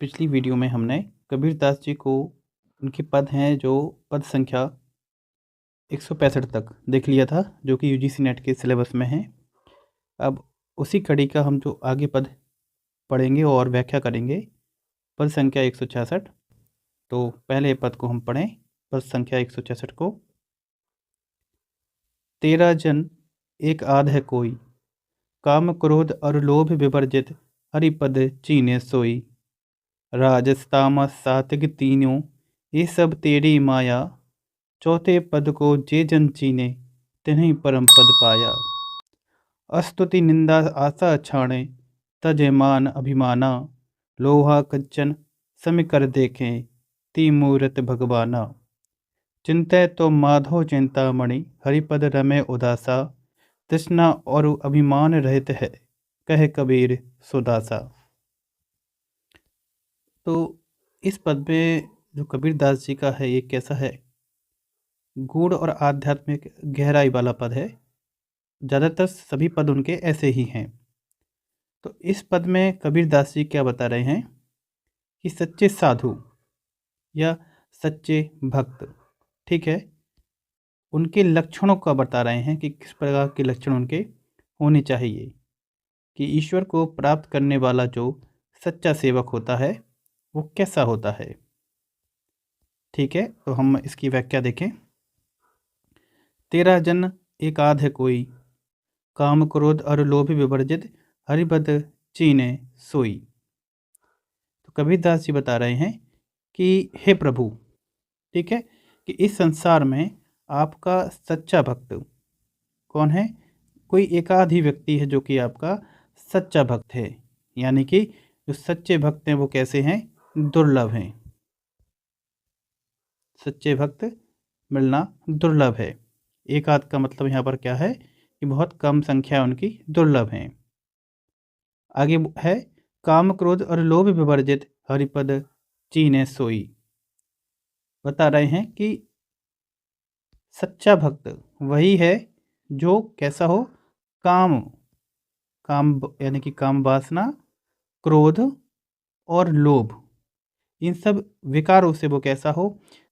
पिछली वीडियो में हमने कबीरदास जी को उनके पद हैं जो पद संख्या 165 तक देख लिया था, जो कि यूजीसी नेट के सिलेबस में है। अब उसी कड़ी का हम जो आगे पद पढ़ेंगे और व्याख्या करेंगे, पद संख्या 166। तो पहले पद को हम पढ़ें, पद संख्या 166 को। तेरा जन एक आध है कोई, काम क्रोध और लोभ विवर्जित, हरिपद चीने सोई। राजस तामस सात्विक तीनों, ये सब तेरी माया। चौथे पद को जे जन चीने, तिन्हीं परम पद पाया। अस्तुति निंदा आशा छाणे, तज मान अभिमाना। लोहा कंचन सम कर देखें, ती मूरत भगवाना। चिंतै तो माधो चिंतामणि, हरिपद रमे उदासा। तृष्णा और अभिमान रहित है, कह कबीर सुदासा। तो इस पद में जो कबीरदास जी का है, ये कैसा है? गूढ़ और आध्यात्मिक गहराई वाला पद है। ज़्यादातर सभी पद उनके ऐसे ही हैं। तो इस पद में कबीरदास जी क्या बता रहे हैं कि सच्चे साधु या सच्चे भक्त, ठीक है, उनके लक्षणों का बता रहे हैं कि किस प्रकार के लक्षण उनके होने चाहिए। कि ईश्वर को प्राप्त करने वाला जो सच्चा सेवक होता है वो कैसा होता है। ठीक है, तो हम इसकी व्याख्या देखें। तेरा जन एक आध है कोई, काम क्रोध और लोभ विवर्जित, हरिपद चीने सोई। तो कबीरदास जी बता रहे हैं कि हे प्रभु, ठीक है, कि इस संसार में आपका सच्चा भक्त कौन है? कोई एक आध ही व्यक्ति है जो कि आपका सच्चा भक्त है। यानी कि जो सच्चे भक्त हैं वो कैसे हैं? दुर्लभ हैं। सच्चे भक्त मिलना दुर्लभ है। एक आध का मतलब यहाँ पर क्या है कि बहुत कम संख्या उनकी दुर्लभ हैं। आगे है काम क्रोध और लोभ विवर्जित, हरिपद चीने सोई। बता रहे हैं कि सच्चा भक्त वही है जो कैसा हो? काम काम यानी कि काम वासना, क्रोध और लोभ, इन सब विकारों से वो कैसा हो?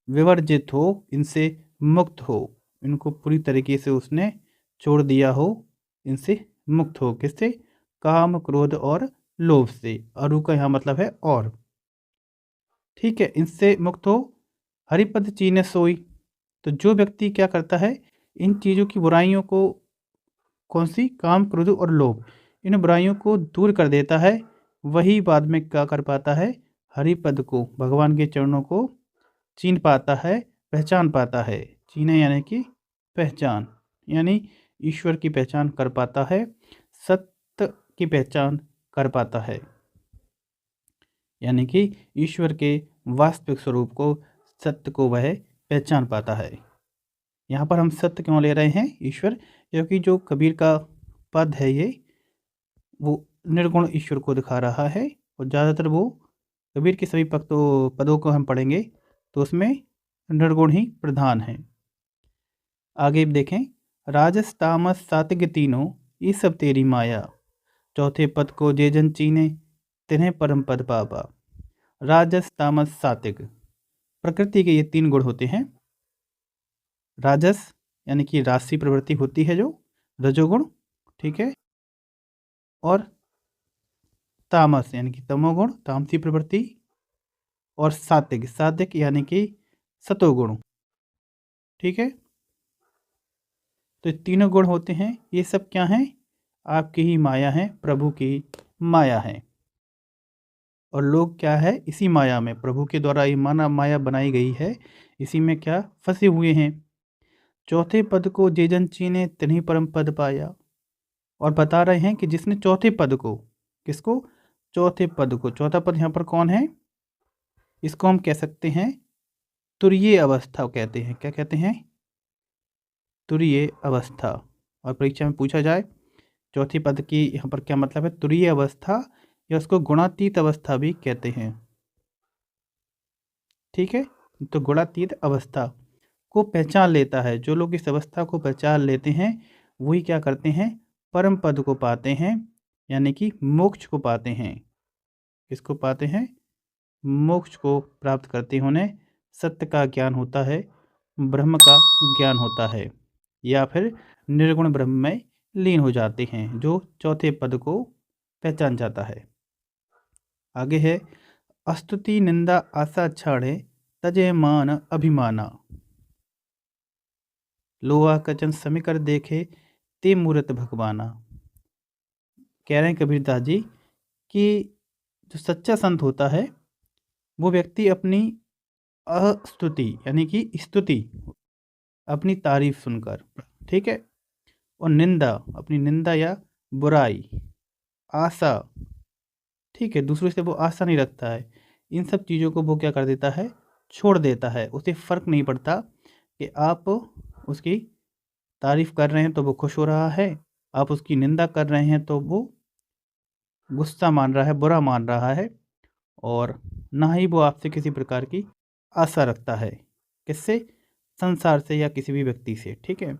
विवर्जित हो, इनसे मुक्त हो, इनको पूरी तरीके से उसने छोड़ दिया हो, इनसे मुक्त हो। किससे? काम क्रोध और लोभ से। अरु का यहाँ मतलब है और, ठीक है, इनसे मुक्त हो। हरिपद चीने सोई। तो जो व्यक्ति क्या करता है, इन चीज़ों की बुराइयों को, कौन सी? काम क्रोध और लोभ, इन बुराइयों को दूर कर देता है। वही बाद में क्या कर पाता है? हरिपद को, भगवान के चरणों को चीन पाता है, पहचान पाता है। चीने यानी कि पहचान, यानी ईश्वर की पहचान कर पाता है, सत्य की पहचान कर पाता है। यानी कि ईश्वर के वास्तविक स्वरूप को, सत्य को वह पहचान पाता है। यहाँ पर हम सत्य क्यों ले रहे हैं? ईश्वर, क्योंकि जो कबीर का पद है ये, वो निर्गुण ईश्वर को दिखा रहा है। और ज़्यादातर वो कबीर के सभी पदों को हम पढ़ेंगे तो उसमें निर्गुण ही प्रधान है। आगे देखें, राजस तामस सात्विक तीनों, ये सब तेरी माया। चौथे पद को जे जन चीने, तिन्हें परम पद पावा। राजस तामस सात्विक, प्रकृति के ये तीन गुण होते हैं। राजस यानी कि राशि प्रवृत्ति होती है जो रजोगुण, ठीक है, और तामस यानी कि तमोगुण, तामसी प्रवृत्ति, और सात्विक, सात्विक यानी कि सतोगुण, ठीक है। तो तीनों गुण होते हैं। ये सब क्या हैं? आपकी ही माया है, प्रभु की माया है। और लोग क्या है? इसी माया में, प्रभु के द्वारा ये माया बनाई गई है, इसी में क्या फंसे हुए हैं। चौथे पद को जे जन चीने, तिन्हीं परम पद पाया। और बता रहे हैं कि जिसने चौथे पद को, किसको? चौथे पद को। चौथा पद यहाँ पर कौन है? इसको हम कह सकते हैं तुरीय अवस्था कहते हैं। क्या कहते हैं? तुरीय अवस्था। और परीक्षा में पूछा जाए चौथी पद की यहाँ पर क्या मतलब है? तुरीय अवस्था, या उसको गुणातीत अवस्था भी कहते हैं, ठीक है। तो गुणातीत अवस्था को पहचान लेता है। जो लोग इस अवस्था को पहचान लेते हैं वही क्या करते हैं? परम पद को पाते हैं, यानी कि मोक्ष को पाते हैं। किसको पाते हैं? मोक्ष को प्राप्त करते हैं उन्हें सत्य का ज्ञान होता है, ब्रह्म का ज्ञान होता है, या फिर निर्गुण ब्रह्म में लीन हो जाते हैं, जो चौथे पद को पहचान जाता है। आगे है स्तुति निंदा आशा छाड़े तजे मान अभिमाना, लोहा कचन समीकर देखे ते मूरत भगवाना। कह रहे हैं कबीरदास जी कि जो सच्चा संत होता है वो व्यक्ति अपनी अस्तुति यानी कि स्तुति, अपनी तारीफ सुनकर, ठीक है, और निंदा, अपनी निंदा या बुराई, आशा, ठीक है, दूसरों से वो आशा नहीं रखता है, इन सब चीज़ों को वो क्या कर देता है, छोड़ देता है। उसे फ़र्क नहीं पड़ता कि आप उसकी तारीफ कर रहे हैं तो वो खुश हो रहा है, आप उसकी निंदा कर रहे हैं तो वो गुस्सा मान रहा है, बुरा मान रहा है, और ना ही वो आपसे किसी प्रकार की आशा रखता है। किससे? संसार से या किसी भी व्यक्ति से, ठीक है।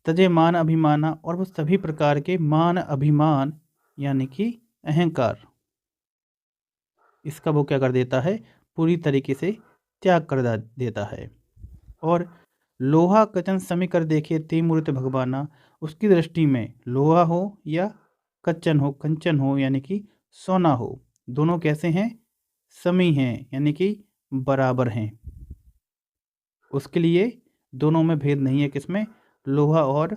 तजे मान अभिमाना, और वो सभी प्रकार के मान अभिमान यानी कि अहंकार, इसका वो क्या कर देता है, पूरी तरीके से त्याग कर देता है। और लोहा कचन समी कर देखे ते मूर्त भगवाना, उसकी दृष्टि में लोहा हो या कच्चन हो, कंचन हो यानी कि सोना हो, दोनों कैसे हैं, समी हैं यानी कि बराबर हैं। उसके लिए दोनों में भेद नहीं है, किसमें, लोहा और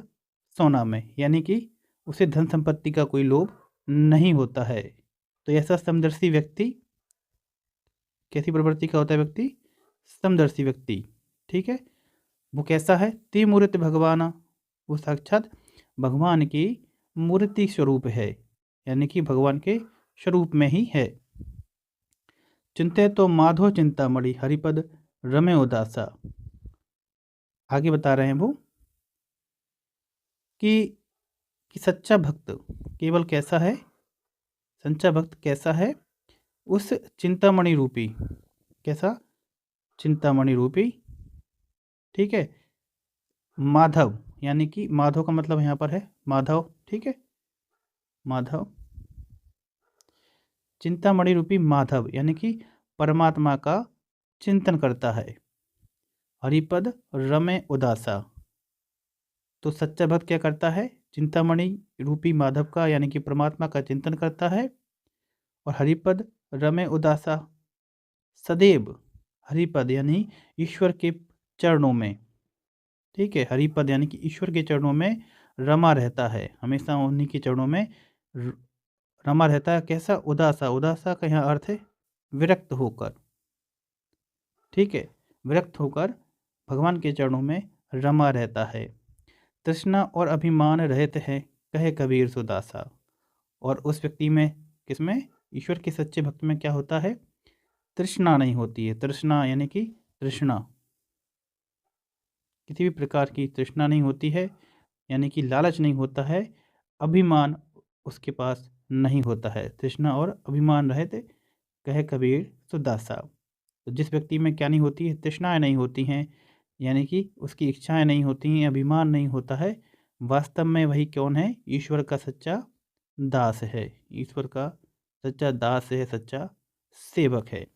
सोना में, यानी कि उसे धन संपत्ति का कोई लोभ नहीं होता है। तो ऐसा समदर्शी व्यक्ति, कैसी प्रवृत्ति का होता है व्यक्ति, समदर्शी व्यक्ति, ठीक है। वो कैसा है, ते मूर्त भगवाना, वो साक्षात भगवान की मूर्ति स्वरूप है, यानी कि भगवान के स्वरूप में ही है। चिंते तो माधो चिंतामणि हरिपद रमे उदासा। आगे बता रहे हैं वो कि सच्चा भक्त केवल कैसा है, सच्चा भक्त कैसा है, उस चिंतामणि रूपी, कैसा, चिंतामणि रूपी, ठीक है, माधव, यानी कि माधव का मतलब यहाँ पर है माधव, ठीक है, माधव, चिंतामणि रूपी माधव यानी कि परमात्मा का चिंतन करता है। हरिपद रमे उदासा, तो सच्चा भक्त क्या करता है, चिंतामणि रूपी माधव का यानी कि परमात्मा का चिंतन करता है, और हरिपद रमे उदासा, सदैव हरिपद यानी ईश्वर के चरणों में, ठीक है, हरिपद यानी कि ईश्वर के चरणों में रमा रहता है, हमेशा उन्हीं के चरणों में रमा रहता है। कैसा, उदासा, उदासा का यहाँ अर्थ है विरक्त होकर, ठीक है, विरक्त होकर भगवान के चरणों में रमा रहता है। तृष्णा और अभिमान रहते हैं कहे कबीर सुदासा, और उस व्यक्ति में, किसमें, ईश्वर के सच्चे भक्त में क्या होता है, तृष्णा नहीं होती है। तृष्णा यानी कि तृष्णा, किसी भी प्रकार की तृष्णा नहीं होती है, यानी कि लालच नहीं होता है, अभिमान उसके पास नहीं होता है। तृष्णा और अभिमान रहते कहे कबीर सुदासा, तो जिस व्यक्ति में क्या नहीं होती है, तृष्णाएँ नहीं होती हैं, यानी कि उसकी इच्छाएं नहीं होती हैं, अभिमान नहीं होता है, वास्तव में वही कौन है, ईश्वर का सच्चा दास है, ईश्वर का सच्चा दास है, सच्चा सेवक है।